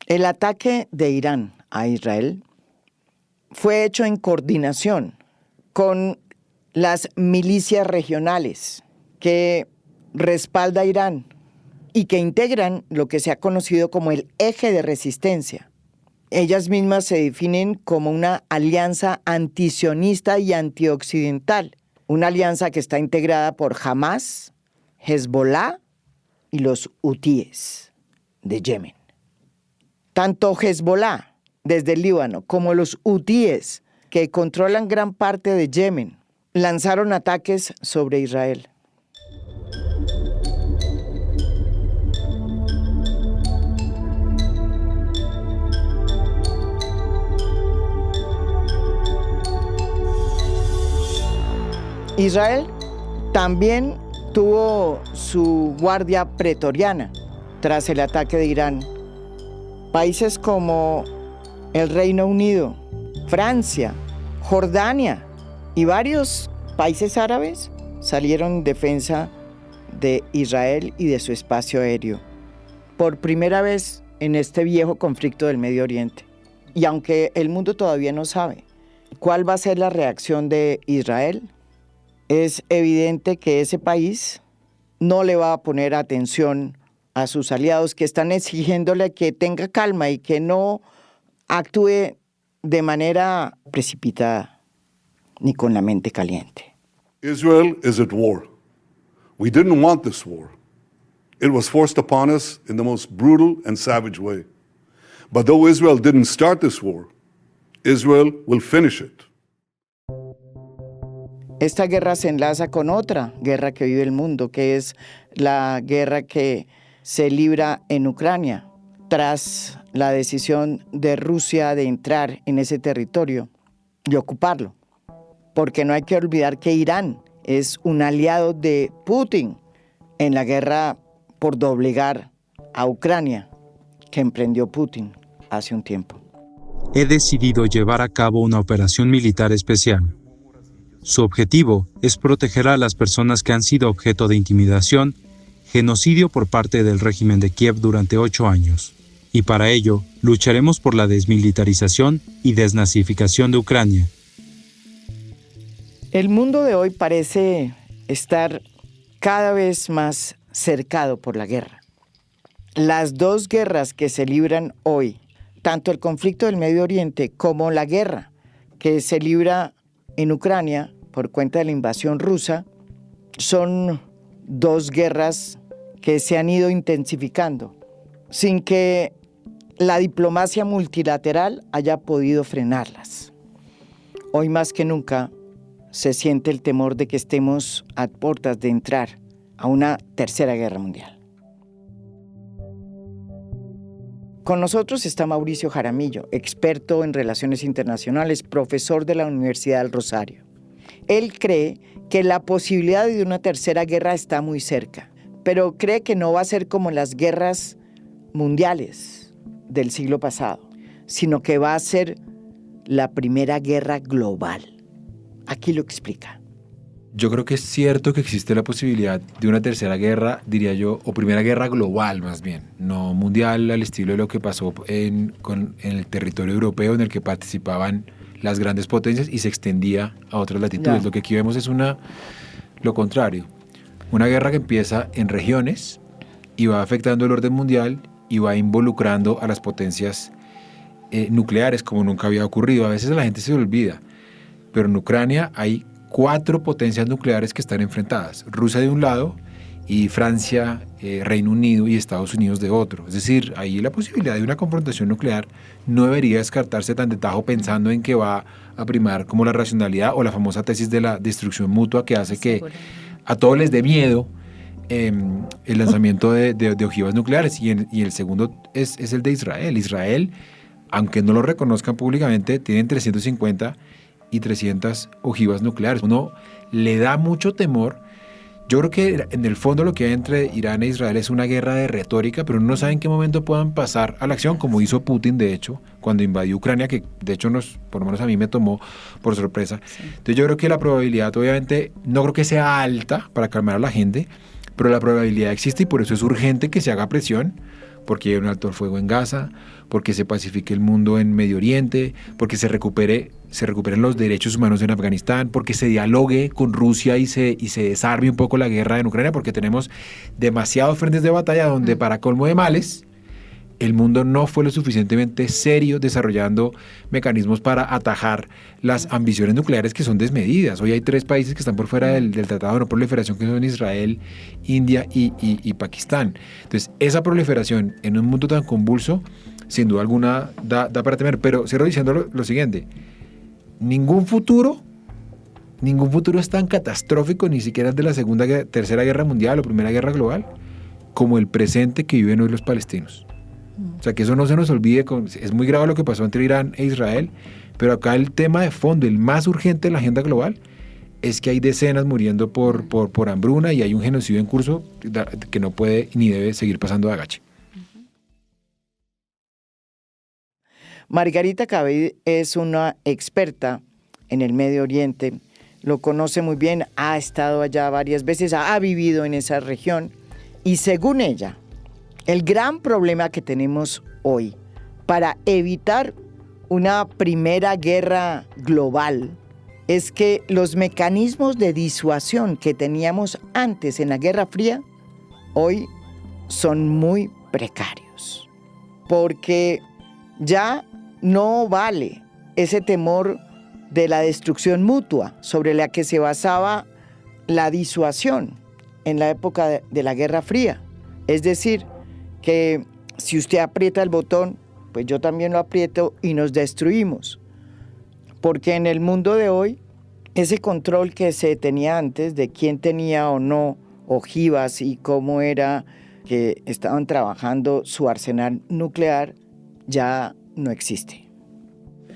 El ataque de Irán a Israel fue hecho en coordinación con las milicias regionales que respalda Irán y que integran lo que se ha conocido como el eje de resistencia. Ellas mismas se definen como una alianza antisionista y antioccidental, una alianza que está integrada por Hamas, Hezbollah y los hutíes de Yemen. Tanto Hezbollah, desde el Líbano, como los hutíes, que controlan gran parte de Yemen, lanzaron ataques sobre Israel. Israel también tuvo su guardia pretoriana tras el ataque de Irán. Países como el Reino Unido, Francia, Jordania y varios países árabes salieron en defensa de Israel y de su espacio aéreo, por primera vez en este viejo conflicto del Medio Oriente. Y aunque el mundo todavía no sabe cuál va a ser la reacción de Israel, es evidente que ese país no le va a poner atención a sus aliados que están exigiéndole que tenga calma y que no actúe de manera precipitada ni con la mente caliente. Israel is at war. We didn't want this war. It was forced upon us in the most brutal and savage way. But though Israel didn't start this war, Israel will finish it. Esta guerra se enlaza con otra guerra que vive el mundo, que es la guerra que se libra en Ucrania, tras la decisión de Rusia de entrar en ese territorio y ocuparlo. Porque no hay que olvidar que Irán es un aliado de Putin en la guerra por doblegar a Ucrania que emprendió Putin hace un tiempo. He decidido llevar a cabo una operación militar especial. Su objetivo es proteger a las personas que han sido objeto de intimidación, genocidio por parte del régimen de Kiev durante 8 años. Y para ello, lucharemos por la desmilitarización y desnazificación de Ucrania. El mundo de hoy parece estar cada vez más cercado por la guerra. Las dos guerras que se libran hoy, tanto el conflicto del Medio Oriente como la guerra que se libra en Ucrania por cuenta de la invasión rusa, son dos guerras que se han ido intensificando sin que la diplomacia multilateral haya podido frenarlas. Hoy más que nunca se siente el temor de que estemos a puertas de entrar a una tercera guerra mundial. Con nosotros está Mauricio Jaramillo, experto en relaciones internacionales, profesor de la Universidad del Rosario. Él cree que la posibilidad de una tercera guerra está muy cerca, pero cree que no va a ser como las guerras mundiales del siglo pasado, sino que va a ser la primera guerra global. Aquí lo explica. Yo creo que es cierto que existe la posibilidad de una tercera guerra, diría yo, o primera guerra global más bien, no mundial al estilo de lo que pasó en el territorio europeo en el que participaban las grandes potencias y se extendía a otras latitudes. Lo que aquí vemos es lo contrario, una guerra que empieza en regiones y va afectando el orden mundial y va involucrando a las potencias nucleares como nunca había ocurrido. A veces la gente se olvida, pero en Ucrania hay 4 potencias nucleares que están enfrentadas. Rusia de un lado y Francia, Reino Unido y Estados Unidos de otro. Es decir, ahí la posibilidad de una confrontación nuclear no debería descartarse tan de tajo pensando en que va a primar como la racionalidad o la famosa tesis de la destrucción mutua que hace que a todos les dé miedo el lanzamiento de ojivas nucleares. Y el segundo es el de Israel. Israel, aunque no lo reconozcan públicamente, tienen 350 y 300 ojivas nucleares. Uno le da mucho temor. Yo creo que en el fondo lo que hay entre Irán e Israel es una guerra de retórica, pero uno no sabe en qué momento puedan pasar a la acción, como hizo Putin, de hecho, cuando invadió Ucrania, que de hecho por lo menos a mí me tomó por sorpresa. Sí. Entonces yo creo que la probabilidad, obviamente, no creo que sea alta para calmar a la gente, pero la probabilidad existe y por eso es urgente que se haga presión, porque haya un alto el fuego en Gaza, porque se pacifique el mundo en Medio Oriente, porque se recuperen los derechos humanos en Afganistán, porque se dialogue con Rusia y se desarme un poco la guerra en Ucrania, porque tenemos demasiados frentes de batalla donde, para colmo de males, el mundo no fue lo suficientemente serio desarrollando mecanismos para atajar las ambiciones nucleares que son desmedidas. Hoy hay 3 países que están por fuera del Tratado de No Proliferación, que son Israel, India y Pakistán. Entonces, esa proliferación en un mundo tan convulso, sin duda alguna, da para temer. Pero cierro diciendo lo siguiente: ningún futuro es tan catastrófico, ni siquiera de la Tercera Guerra Mundial o Primera Guerra Global, como el presente que viven hoy los palestinos. O sea, que eso no se nos olvide. Es muy grave lo que pasó entre Irán e Israel, pero acá el tema de fondo, el más urgente en la agenda global, es que hay decenas muriendo por hambruna y hay un genocidio en curso que no puede ni debe seguir pasando de agache. Margarita Cavid es una experta en el Medio Oriente, lo conoce muy bien, ha estado allá varias veces, ha vivido en esa región y según ella, el gran problema que tenemos hoy para evitar una primera guerra global es que los mecanismos de disuasión que teníamos antes en la Guerra Fría hoy son muy precarios, porque ya no vale ese temor de la destrucción mutua sobre la que se basaba la disuasión en la época de la Guerra Fría. Es decir, que si usted aprieta el botón, pues yo también lo aprieto y nos destruimos. Porque en el mundo de hoy, ese control que se tenía antes de quién tenía o no ojivas y cómo era que estaban trabajando su arsenal nuclear, ya no existe.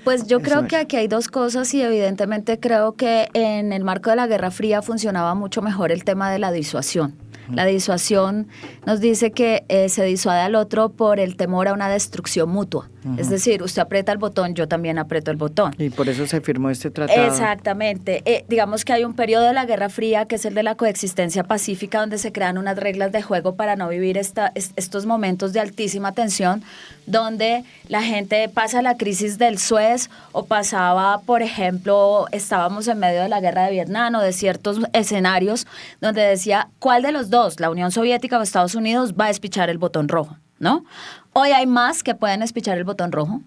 Pues yo creo que aquí hay 2 cosas y evidentemente creo que en el marco de la Guerra Fría funcionaba mucho mejor el tema de la disuasión. La disuasión nos dice que se disuade al otro por el temor a una destrucción mutua. Es decir, usted aprieta el botón, yo también aprieto el botón. Y por eso se firmó este tratado. Exactamente. Digamos que hay un periodo de la Guerra Fría que es el de la coexistencia pacífica, donde se crean unas reglas de juego para no vivir estos momentos de altísima tensión, donde la gente pasa la crisis del Suez o pasaba, por ejemplo, estábamos en medio de la guerra de Vietnam o de ciertos escenarios donde decía, ¿cuál de los dos, la Unión Soviética o Estados Unidos, va a espichar el botón rojo? ¿No? Hoy hay más que pueden espichar el botón rojo,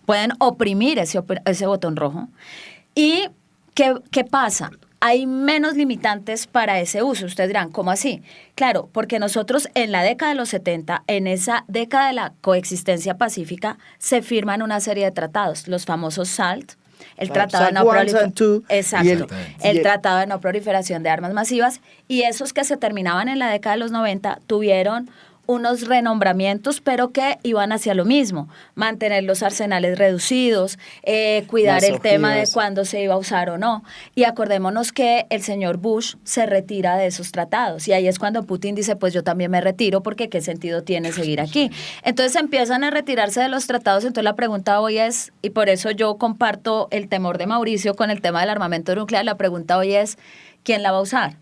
pueden oprimir ese botón rojo. ¿Y qué pasa? Hay menos limitantes para ese uso. Ustedes dirán, ¿cómo así? Claro, porque nosotros en la década de los 70, en esa década de la coexistencia pacífica, se firman una serie de tratados, los famosos SALT, el Tratado de No Proliferación. Exacto. El Tratado de No Proliferación de Armas Masivas, y esos que se terminaban en la década de los 90 tuvieron unos renombramientos, pero que iban hacia lo mismo: mantener los arsenales reducidos, cuidar el tema de cuándo se iba a usar o no. Y acordémonos que el señor Bush se retira de esos tratados, y ahí es cuando Putin dice, pues yo también me retiro, porque qué sentido tiene seguir aquí. Entonces empiezan a retirarse de los tratados. Entonces la pregunta hoy es, y por eso yo comparto el temor de Mauricio con el tema del armamento nuclear, la pregunta hoy es, ¿quién la va a usar?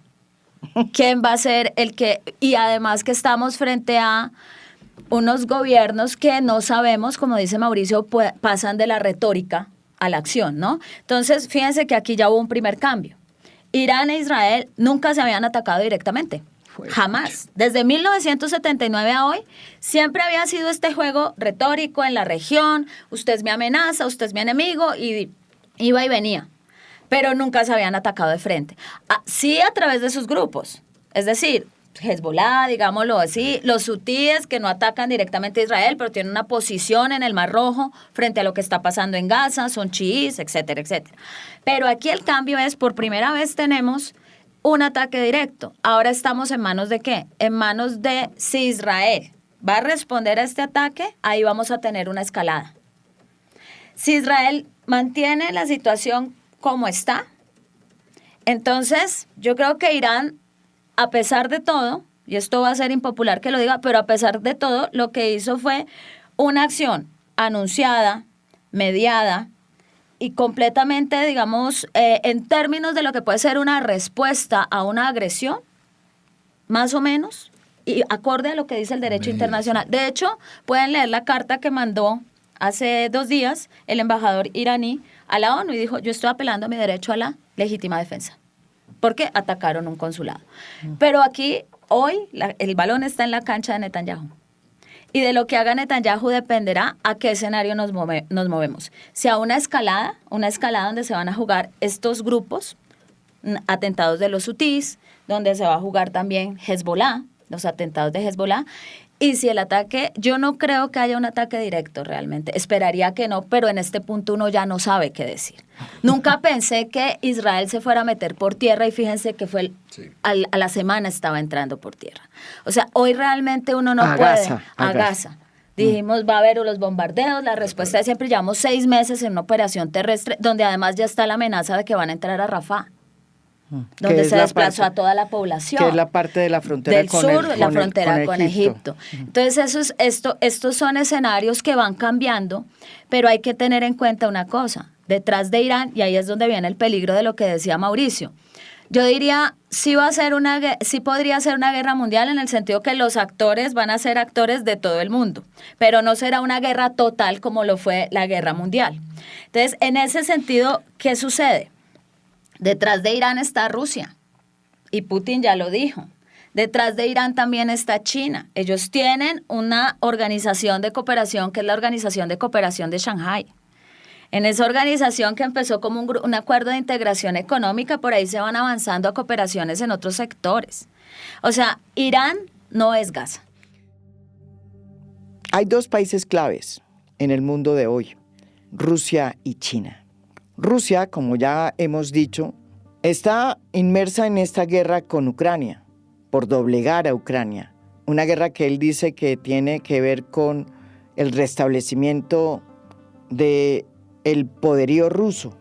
¿Quién va a ser el que...? Y además que estamos frente a unos gobiernos que no sabemos, como dice Mauricio, pasan de la retórica a la acción, ¿no? Entonces, fíjense que aquí ya hubo un primer cambio. Irán e Israel nunca se habían atacado directamente. Jamás. Desde 1979 a hoy, siempre había sido este juego retórico en la región. Usted es mi amenaza, usted es mi enemigo, y iba y venía. Pero nunca se habían atacado de frente. Sí, a través de sus grupos. Es decir, Hezbollah, digámoslo así, los hutíes que no atacan directamente a Israel, pero tienen una posición en el Mar Rojo frente a lo que está pasando en Gaza, son chiíes, etcétera, etcétera. Pero aquí el cambio es, por primera vez tenemos un ataque directo. Ahora estamos en manos de ¿qué? En manos de si Israel va a responder a este ataque, ahí vamos a tener una escalada. Si Israel mantiene la situación como está, entonces yo creo que Irán, a pesar de todo, y esto va a ser impopular que lo diga, pero a pesar de todo, lo que hizo fue una acción anunciada, mediada y completamente, digamos, en términos de lo que puede ser una respuesta a una agresión, más o menos, y acorde a lo que dice el derecho internacional. De hecho, pueden leer la carta que mandó hace 2 días el embajador iraní a la ONU y dijo, yo estoy apelando a mi derecho a la legítima defensa, porque atacaron un consulado. Pero aquí, hoy, el balón está en la cancha de Netanyahu. Y de lo que haga Netanyahu dependerá a qué escenario nos movemos. Si a una escalada donde se van a jugar estos grupos, atentados de los hutíes, donde se va a jugar también Hezbollah, los atentados de Hezbollah, y si el ataque, yo no creo que haya un ataque directo realmente, esperaría que no, pero en este punto uno ya no sabe qué decir. Nunca pensé que Israel se fuera a meter por tierra y fíjense que fue a la semana estaba entrando por tierra. O sea, hoy realmente uno no puede... A Gaza. Dijimos, va a haber los bombardeos, la respuesta es siempre, llevamos 6 meses en una operación terrestre, donde además ya está la amenaza de que van a entrar a Rafah, donde se desplazó a toda la población. Que es la parte de la frontera del sur, la frontera con Egipto. Entonces, estos son escenarios que van cambiando, pero hay que tener en cuenta una cosa, detrás de Irán, y ahí es donde viene el peligro de lo que decía Mauricio, yo diría, sí podría ser una guerra mundial en el sentido que los actores van a ser actores de todo el mundo, pero no será una guerra total como lo fue la guerra mundial. Entonces, en ese sentido, ¿qué sucede? Detrás de Irán está Rusia, y Putin ya lo dijo. Detrás de Irán también está China. Ellos tienen una organización de cooperación que es la Organización de Cooperación de Shanghái. En esa organización que empezó como un acuerdo de integración económica, por ahí se van avanzando a cooperaciones en otros sectores. O sea, Irán no es Gaza. Hay 2 países claves en el mundo de hoy, Rusia y China. Rusia, como ya hemos dicho, está inmersa en esta guerra con Ucrania, por doblegar a Ucrania. Una guerra que él dice que tiene que ver con el restablecimiento del poderío ruso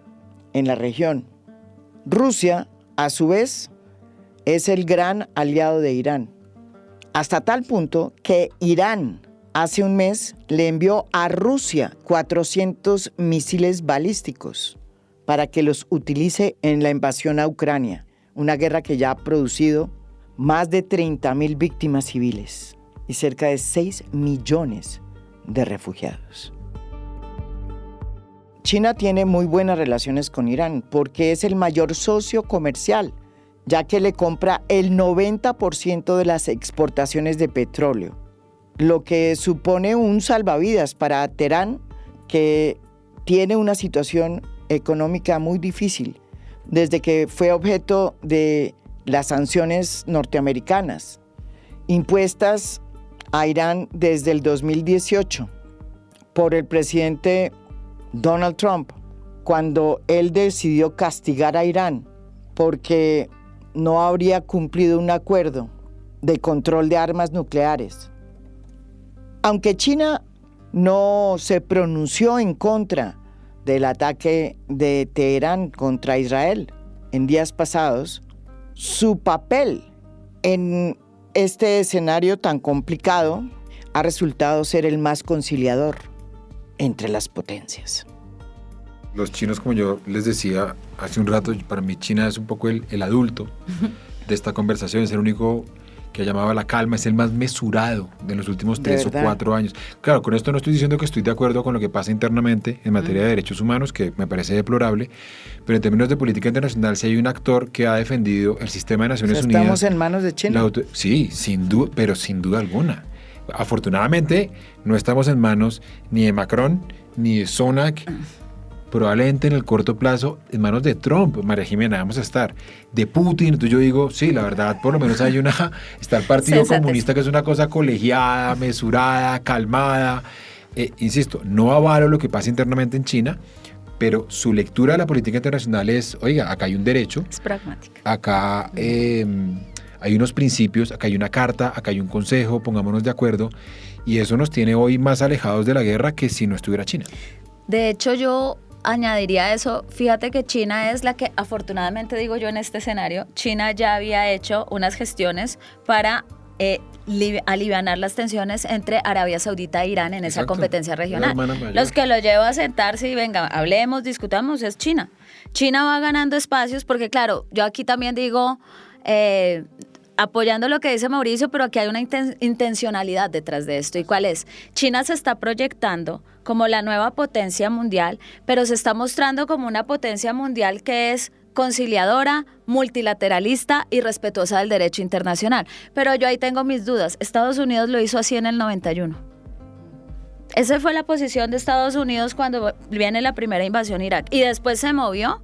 en la región. Rusia, a su vez, es el gran aliado de Irán, hasta tal punto que Irán hace un mes le envió a Rusia 400 misiles balísticos para que los utilice en la invasión a Ucrania, una guerra que ya ha producido más de 30.000 víctimas civiles y cerca de 6 millones de refugiados. China tiene muy buenas relaciones con Irán porque es el mayor socio comercial, ya que le compra el 90% de las exportaciones de petróleo, lo que supone un salvavidas para Teherán, que tiene una situación económica muy difícil desde que fue objeto de las sanciones norteamericanas impuestas a Irán desde el 2018 por el presidente Donald Trump, cuando él decidió castigar a Irán porque no habría cumplido un acuerdo de control de armas nucleares. Aunque China no se pronunció en contra del ataque de Teherán contra Israel en días pasados, su papel en este escenario tan complicado ha resultado ser el más conciliador entre las potencias. Los chinos, como yo les decía hace un rato, para mí China es un poco el adulto de esta conversación, es el único que ha llamado a la calma, es el más mesurado de los últimos 3 o 4 años. Claro, con esto no estoy diciendo que estoy de acuerdo con lo que pasa internamente en materia de derechos humanos, que me parece deplorable, pero en términos de política internacional, si hay un actor que ha defendido el sistema de Naciones Unidas... ¿Estamos en manos de China? Sí, sin duda, pero sin duda alguna. Afortunadamente, no estamos en manos ni de Macron, ni de Sunak, probablemente en el corto plazo en manos de Trump, María Jimena, vamos a estar, de Putin. Entonces yo digo, sí, la verdad, por lo menos hay está el Partido Comunista, que es una cosa colegiada, mesurada, calmada. Insisto, no avalo lo que pasa internamente en China, pero su lectura de la política internacional es, oiga, acá hay un derecho. Es pragmática. Acá hay unos principios, acá hay una carta, acá hay un consejo, pongámonos de acuerdo, y eso nos tiene hoy más alejados de la guerra que si no estuviera China. De hecho, yo añadiría eso, fíjate que China es la que, afortunadamente digo yo en este escenario, China ya había hecho unas gestiones para alivianar las tensiones entre Arabia Saudita e Irán en esa competencia regional. Los que lo lleva a sentarse y venga, hablemos, discutamos, es China. China va ganando espacios porque claro, yo aquí también digo, apoyando lo que dice Mauricio, pero aquí hay una intencionalidad detrás de esto. ¿Y cuál es? China se está proyectando como la nueva potencia mundial, pero se está mostrando como una potencia mundial que es conciliadora, multilateralista y respetuosa del derecho internacional. Pero yo ahí tengo mis dudas. Estados Unidos lo hizo así en el 91. Esa fue la posición de Estados Unidos cuando viene la primera invasión a Irak. Y después se movió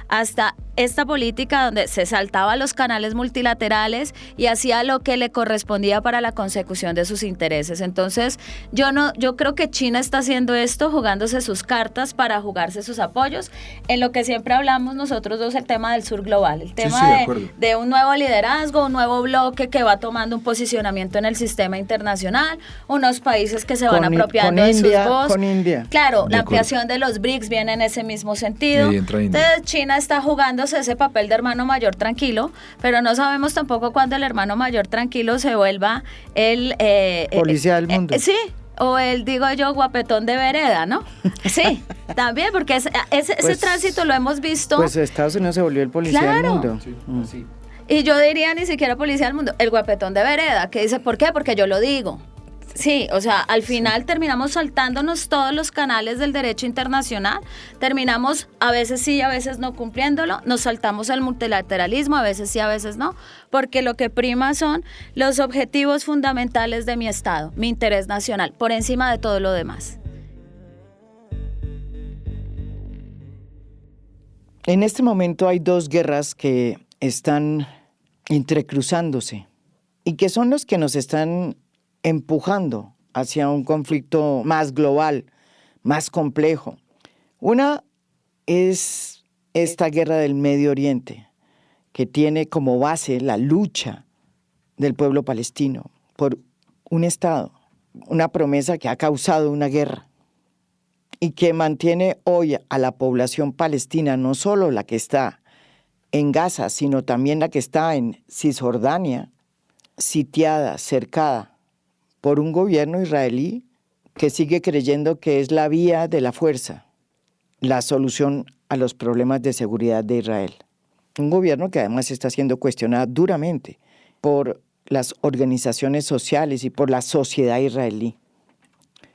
hasta esta política donde se saltaba los canales multilaterales y hacía lo que le correspondía para la consecución de sus intereses. Entonces, yo creo que China está haciendo esto, jugándose sus cartas para jugarse sus apoyos. En lo que siempre hablamos nosotros dos, el tema del sur global, el tema de un nuevo liderazgo, un nuevo bloque que va tomando un posicionamiento en el sistema internacional, unos países que se van apropiando de sus voces. Con India. Claro, la ampliación de los BRICS viene en ese mismo sentido. Entonces, China está jugándose ese papel de hermano mayor tranquilo, pero no sabemos tampoco cuándo el hermano mayor tranquilo se vuelva el... policía del mundo. Sí, o el, digo yo, guapetón de vereda, ¿no? Sí, también, porque ese tránsito lo hemos visto. Pues Estados Unidos se volvió el policía del mundo. Sí, sí. Y yo diría ni siquiera policía del mundo, el guapetón de vereda, que dice, ¿por qué? Porque yo lo digo. Sí, o sea, al final terminamos saltándonos todos los canales del derecho internacional, terminamos a veces sí, a veces no cumpliéndolo, nos saltamos el multilateralismo, a veces sí, a veces no, porque lo que prima son los objetivos fundamentales de mi Estado, mi interés nacional, por encima de todo lo demás. En este momento hay dos guerras que están entrecruzándose y que son los que nos están empujando hacia un conflicto más global, más complejo. Una es esta guerra del Medio Oriente, que tiene como base la lucha del pueblo palestino por un Estado, una promesa que ha causado una guerra y que mantiene hoy a la población palestina, no solo la que está en Gaza, sino también la que está en Cisjordania, sitiada, cercada por un gobierno israelí que sigue creyendo que es la vía de la fuerza, la solución a los problemas de seguridad de Israel. Un gobierno que además está siendo cuestionado duramente por las organizaciones sociales y por la sociedad israelí,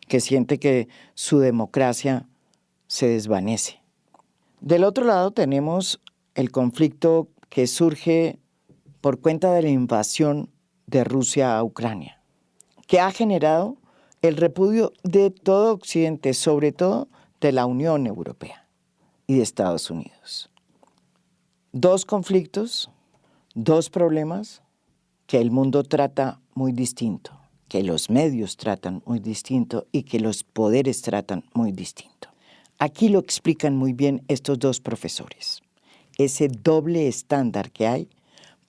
que siente que su democracia se desvanece. Del otro lado tenemos el conflicto que surge por cuenta de la invasión de Rusia a Ucrania, que ha generado el repudio de todo Occidente, sobre todo de la Unión Europea y de Estados Unidos. Dos conflictos, dos problemas que el mundo trata muy distinto, que los medios tratan muy distinto y que los poderes tratan muy distinto. Aquí lo explican muy bien estos dos profesores, ese doble estándar que hay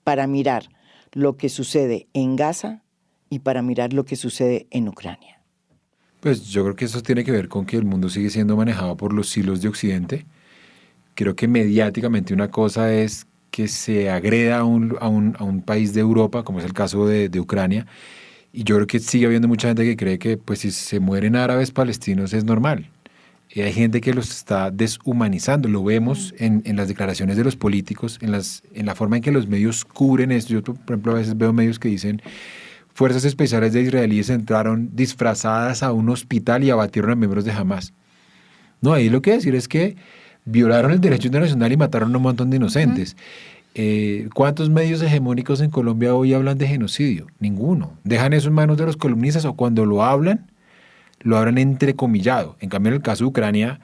para mirar lo que sucede en Gaza y para mirar lo que sucede en Ucrania. Pues yo creo que eso tiene que ver con que el mundo sigue siendo manejado por los hilos de Occidente. Creo que mediáticamente una cosa es que se agreda a un país de Europa, como es el caso de Ucrania, y yo creo que sigue habiendo mucha gente que cree que pues, si se mueren árabes palestinos es normal. Y hay gente que los está deshumanizando, lo vemos en las declaraciones de los políticos, en la forma en que los medios cubren esto. Yo, por ejemplo, a veces veo medios que dicen fuerzas especiales de israelíes entraron disfrazadas a un hospital y abatieron a miembros de Hamas. No, ahí lo que decir es que violaron el derecho internacional y mataron a un montón de inocentes. ¿Cuántos medios hegemónicos en Colombia hoy hablan de genocidio? Ninguno. Dejan eso en manos de los columnistas o cuando lo hablan entrecomillado. En cambio, en el caso de Ucrania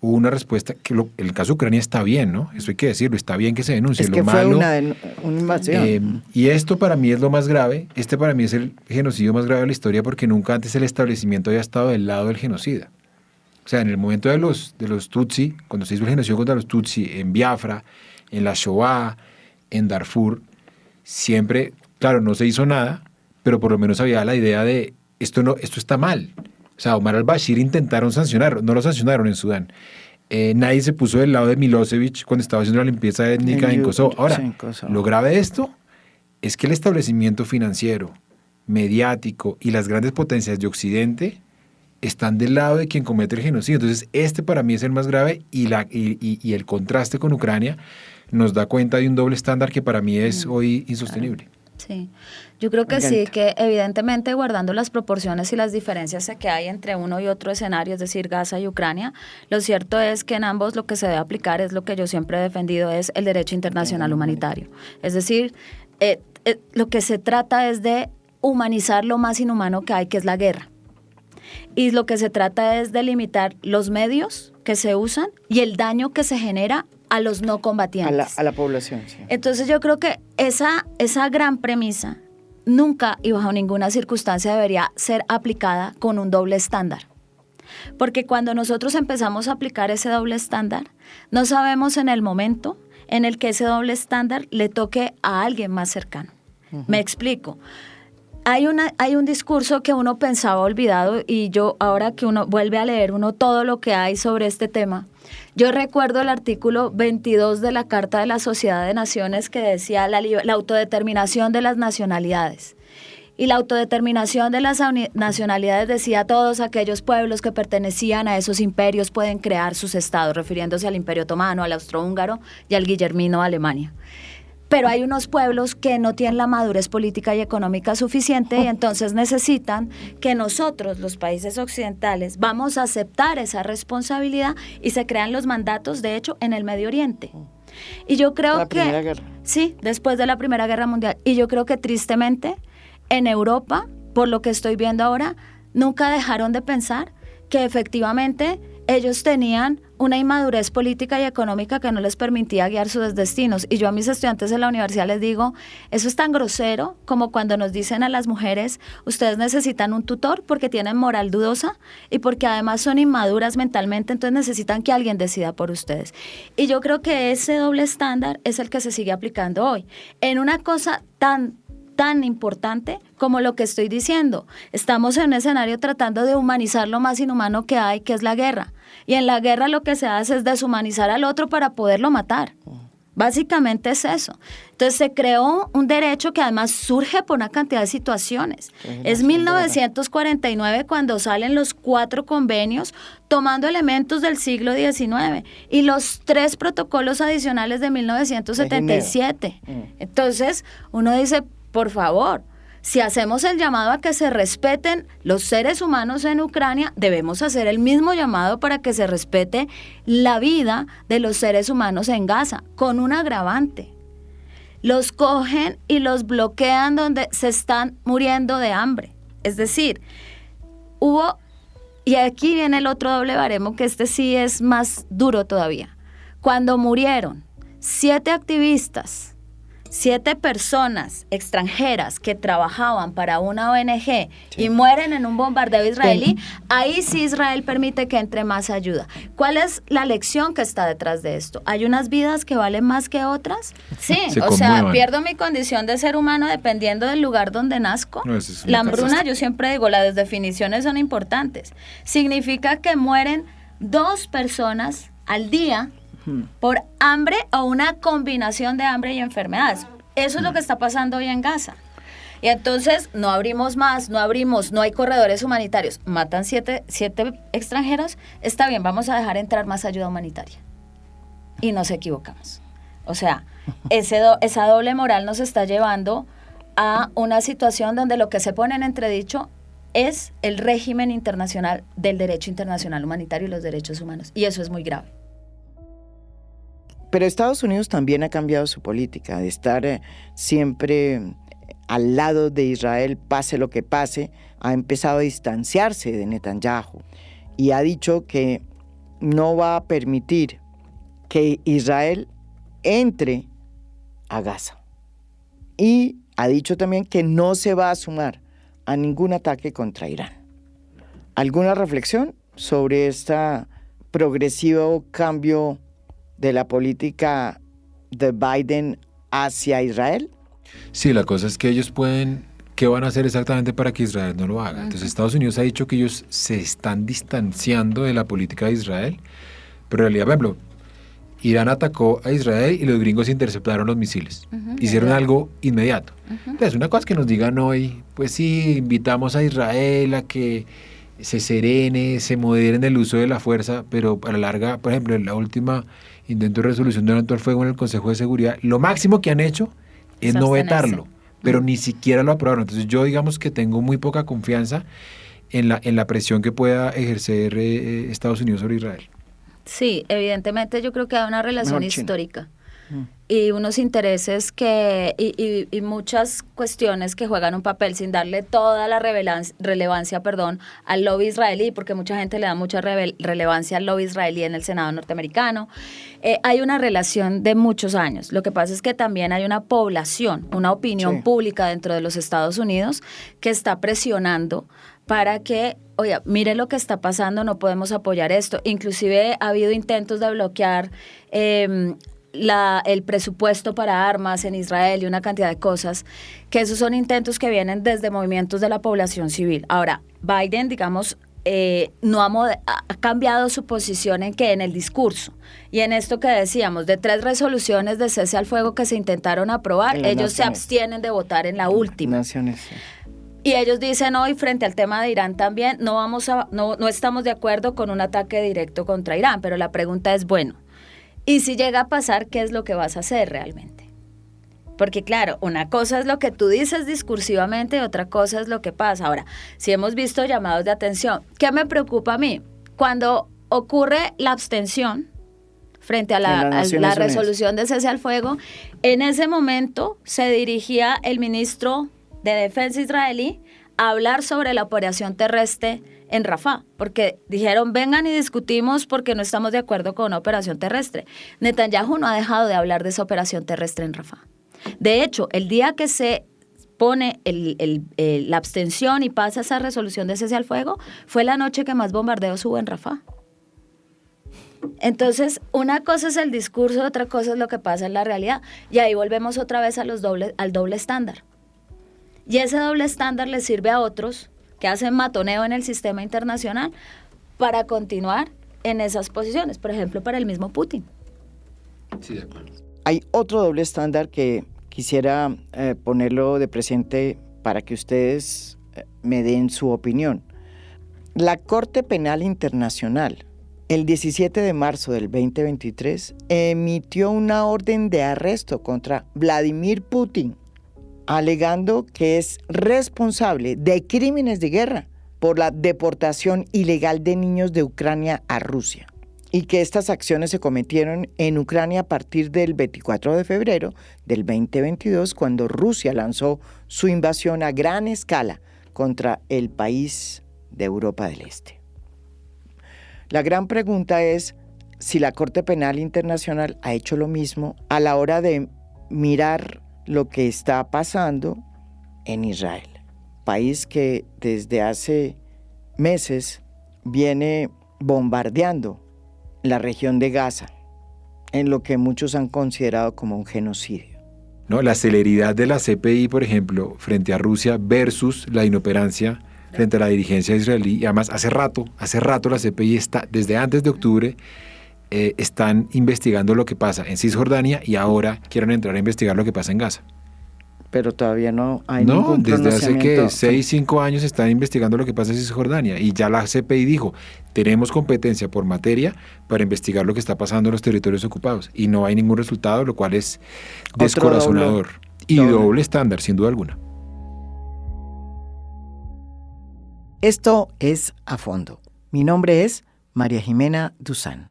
hubo una respuesta que el caso de Ucrania está bien, ¿no? Eso hay que decirlo, está bien que se denuncie. Es que fue una invasión. Y esto para mí es lo más grave. Este para mí es el genocidio más grave de la historia porque nunca antes el establecimiento había estado del lado del genocida. O sea, en el momento de los Tutsi, cuando se hizo el genocidio contra los Tutsi en Biafra, en la Shoah, en Darfur, siempre, claro, no se hizo nada, pero por lo menos había la idea de esto está mal. O sea, Omar al-Bashir intentaron sancionarlo, no lo sancionaron en Sudán. Nadie se puso del lado de Milosevic cuando estaba haciendo la limpieza étnica en Kosovo. Ahora, sí, en Kosovo. Lo grave de esto es que el establecimiento financiero, mediático y las grandes potencias de Occidente están del lado de quien comete el genocidio. Entonces, este para mí es el más grave y el contraste con Ucrania nos da cuenta de un doble estándar que para mí es hoy insostenible. Sí, yo creo que Me sí, encanta. que evidentemente guardando las proporciones y las diferencias que hay entre uno y otro escenario, es decir, Gaza y Ucrania, lo cierto es que en ambos lo que se debe aplicar es lo que yo siempre he defendido, es el derecho internacional humanitario. Es decir, lo que se trata es de humanizar lo más inhumano que hay, que es la guerra. Y lo que se trata es de limitar los medios que se usan y el daño que se genera a los no combatientes. A la población, sí. Entonces yo creo que esa gran premisa nunca y bajo ninguna circunstancia debería ser aplicada con un doble estándar. Porque cuando nosotros empezamos a aplicar ese doble estándar, no sabemos en el momento en el que ese doble estándar le toque a alguien más cercano. Me explico. Hay un discurso que uno pensaba olvidado y yo ahora que uno vuelve a leer todo lo que hay sobre este tema, yo recuerdo el artículo 22 de la Carta de la Sociedad de Naciones que decía la autodeterminación de las nacionalidades. Y la autodeterminación de las nacionalidades decía todos aquellos pueblos que pertenecían a esos imperios pueden crear sus estados, refiriéndose al Imperio Otomano, al Austrohúngaro y al Guillermino de Alemania. Pero hay unos pueblos que no tienen la madurez política y económica suficiente y entonces necesitan que nosotros, los países occidentales, vamos a aceptar esa responsabilidad y se crean los mandatos, de hecho, en el Medio Oriente. Y yo creo La Primera Guerra. Sí, después de la Primera Guerra Mundial. Y yo creo que tristemente en Europa, por lo que estoy viendo ahora, nunca dejaron de pensar que efectivamente ellos tenían una inmadurez política y económica que no les permitía guiar sus destinos. Y yo a mis estudiantes de la universidad les digo, eso es tan grosero como cuando nos dicen a las mujeres, ustedes necesitan un tutor porque tienen moral dudosa y porque además son inmaduras mentalmente, entonces necesitan que alguien decida por ustedes. Y yo creo que ese doble estándar es el que se sigue aplicando hoy. En una cosa tan importante como lo que estoy diciendo. Estamos en un escenario tratando de humanizar lo más inhumano que hay, que es la guerra. Y en la guerra lo que se hace es deshumanizar al otro para poderlo matar. Básicamente es eso. Entonces se creó un derecho que además surge por una cantidad de situaciones. Es 1949 cuando salen los 4 convenios tomando elementos del siglo XIX y los 3 protocolos adicionales de 1977. Entonces uno dice, por favor, si hacemos el llamado a que se respeten los seres humanos en Ucrania, debemos hacer el mismo llamado para que se respete la vida de los seres humanos en Gaza, con un agravante. Los cogen y los bloquean donde se están muriendo de hambre. Es decir, y aquí viene el otro doble baremo, que este sí es más duro todavía. Cuando murieron 7 activistas, 7 personas extranjeras que trabajaban para una ONG y mueren en un bombardeo israelí, ahí sí Israel permite que entre más ayuda. ¿Cuál es la lección que está detrás de esto? ¿Hay unas vidas que valen más que otras? Sí, o sea, pierdo mi condición de ser humano dependiendo del lugar donde nazco. No, eso es la una hambruna, catástrofe. yo siempre digo, las definiciones son importantes. Significa que mueren 2 personas al día por hambre o una combinación de hambre y enfermedades. Eso es lo que está pasando hoy en Gaza. Y entonces no abrimos más, no hay corredores humanitarios. Matan 7 extranjeros, está bien, vamos a dejar entrar más ayuda humanitaria. Y nos equivocamos. O sea, esa doble moral nos está llevando a una situación donde lo que se pone en entredicho es el régimen internacional del derecho internacional humanitario y los derechos humanos. Y eso es muy grave. Pero Estados Unidos también ha cambiado su política de estar siempre al lado de Israel, pase lo que pase. Ha empezado a distanciarse de Netanyahu y ha dicho que no va a permitir que Israel entre a Gaza. Y ha dicho también que no se va a sumar a ningún ataque contra Irán. ¿Alguna reflexión sobre este progresivo cambio de la política de Biden hacia Israel? Sí, la cosa es que ellos ¿qué van a hacer exactamente para que Israel no lo haga? Entonces Estados Unidos ha dicho que ellos se están distanciando de la política de Israel, pero en realidad, por ejemplo, Irán atacó a Israel y los gringos interceptaron los misiles. Hicieron algo inmediato. Entonces, una cosa que nos digan hoy, pues sí, invitamos a Israel a que se serene, se modere en el uso de la fuerza, pero a la larga, por ejemplo, en la última intento de resolución de un alto al fuego en el Consejo de Seguridad, lo máximo que han hecho es no Abstenerse. vetarlo, pero ni siquiera lo aprobaron. Entonces yo digamos que tengo muy poca confianza en la presión que pueda ejercer Estados Unidos sobre Israel. Sí, evidentemente yo creo que hay una relación Mejor China. histórica y unos intereses y muchas cuestiones que juegan un papel sin darle toda la relevancia al lobby israelí, porque mucha gente le da mucha relevancia al lobby israelí en el Senado norteamericano. Hay una relación de muchos años. Lo que pasa es que también hay una población, una opinión pública dentro de los Estados Unidos que está presionando para que, oye, mire lo que está pasando, no podemos apoyar esto. Inclusive ha habido intentos de bloquear el presupuesto para armas en Israel y una cantidad de cosas, que esos son intentos que vienen desde movimientos de la población civil. Ahora, Biden, digamos, no ha cambiado su posición en el discurso. Y en esto que decíamos, de 3 resoluciones de cese al fuego que se intentaron aprobar, ellos se abstienen de votar en la última. Naciones, sí. Y ellos dicen hoy, frente al tema de Irán también, no estamos de acuerdo con un ataque directo contra Irán, pero la pregunta es, bueno, y si llega a pasar, ¿qué es lo que vas a hacer realmente? Porque claro, una cosa es lo que tú dices discursivamente y otra cosa es lo que pasa. Ahora, si hemos visto llamados de atención, ¿qué me preocupa a mí? Cuando ocurre la abstención frente a la resolución de cese al fuego, en ese momento se dirigía el ministro de Defensa israelí a hablar sobre la operación terrestre en Rafah, porque dijeron, vengan y discutimos porque no estamos de acuerdo con una operación terrestre. Netanyahu no ha dejado de hablar de esa operación terrestre en Rafah. De hecho, el día que se pone la abstención y pasa esa resolución de cese al fuego, fue la noche que más bombardeos hubo en Rafah. Entonces, una cosa es el discurso, otra cosa es lo que pasa en la realidad. Y ahí volvemos otra vez al doble estándar. Y ese doble estándar le sirve a otros que hacen matoneo en el sistema internacional para continuar en esas posiciones, por ejemplo, para el mismo Putin. Sí, de acuerdo. Hay otro doble estándar que quisiera ponerlo de presente para que ustedes me den su opinión. La Corte Penal Internacional, el 17 de marzo del 2023, emitió una orden de arresto contra Vladimir Putin, alegando que es responsable de crímenes de guerra por la deportación ilegal de niños de Ucrania a Rusia, y que estas acciones se cometieron en Ucrania a partir del 24 de febrero del 2022, cuando Rusia lanzó su invasión a gran escala contra el país de Europa del Este. La gran pregunta es si la Corte Penal Internacional ha hecho lo mismo a la hora de mirar lo que está pasando en Israel, país que desde hace meses viene bombardeando la región de Gaza, en lo que muchos han considerado como un genocidio. No, la celeridad de la CPI, por ejemplo, frente a Rusia versus la inoperancia frente a la dirigencia israelí, y además hace rato la CPI está, desde antes de octubre, están investigando lo que pasa en Cisjordania y ahora quieren entrar a investigar lo que pasa en Gaza. Pero todavía no hay ningún desde hace pronunciamiento. 6-5 años están investigando lo que pasa en Cisjordania y ya la CPI dijo, tenemos competencia por materia para investigar lo que está pasando en los territorios ocupados y no hay ningún resultado, lo cual es descorazonador y doble estándar, sin duda alguna. Esto es A Fondo. Mi nombre es María Jimena Duzán.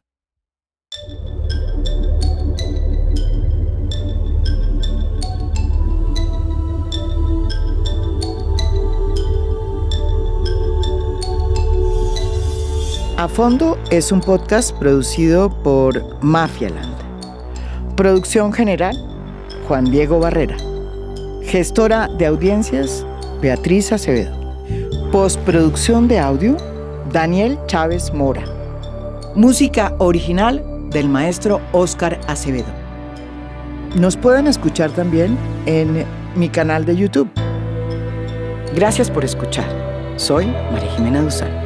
A Fondo es un podcast producido por Mafialand. Producción general, Juan Diego Barrera. Gestora de audiencias, Beatriz Acevedo. Postproducción de audio, Daniel Chávez Mora. Música original del maestro Óscar Acevedo. Nos pueden escuchar también en mi canal de YouTube. Gracias por escuchar. Soy María Jimena Duzán.